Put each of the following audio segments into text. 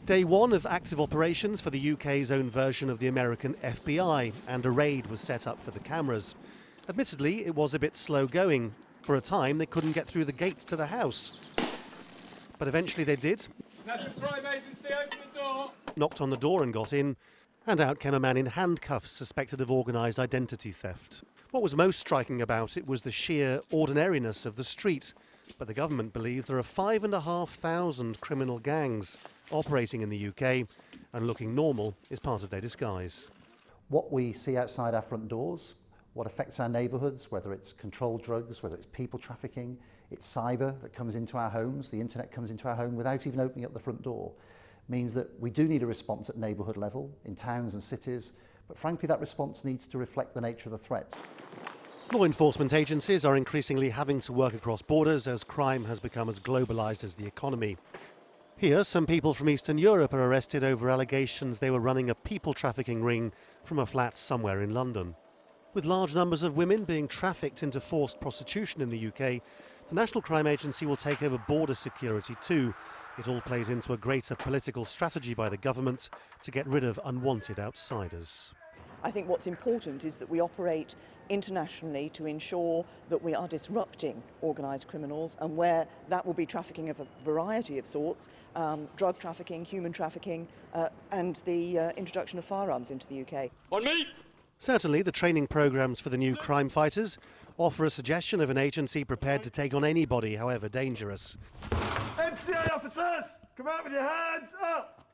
Day one of active operations for the UK's own version of the American FBI, and a raid was set up for the cameras. Admittedly, it was a bit slow going. For a time, they couldn't get through the gates to the house. But eventually they did. National Crime Agency, open the door. Knocked on the door and got in. And out came a man in handcuffs suspected of organised identity theft. What was most striking about it was the sheer ordinariness of the street. But the government believes there are 5,500 criminal gangs operating in the UK, and looking normal is part of their disguise. What we see outside our front doors, what affects our neighbourhoods, whether it's controlled drugs, whether it's people trafficking, it's cyber that comes into our homes, the internet comes into our home without even opening up the front door, means that we do need a response at neighbourhood level, in towns and cities, but frankly that response needs to reflect the nature of the threat. Law enforcement agencies are increasingly having to work across borders as crime has become as globalised as the economy. Here, some people from Eastern Europe are arrested over allegations they were running a people trafficking ring from a flat somewhere in London. With large numbers of women being trafficked into forced prostitution in the UK, the National Crime Agency will take over border security too. It all plays into a greater political strategy by the government to get rid of unwanted outsiders. I think what's important is that we operate internationally to ensure that we are disrupting organised criminals, and where that will be trafficking of a variety of sorts, drug trafficking, human trafficking, and the introduction of firearms into the UK. On me! Certainly, the training programmes for the new crime fighters offer a suggestion of an agency prepared to take on anybody, however dangerous. MCA officers, come out with your hands up!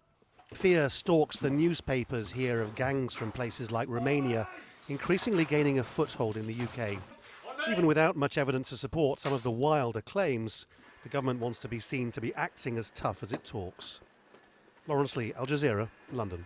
Fear stalks the newspapers here of gangs from places like Romania, increasingly gaining a foothold in the UK. Even without much evidence to support some of the wilder claims, the government wants to be seen to be acting as tough as it talks. Laurence, Al Jazeera, London.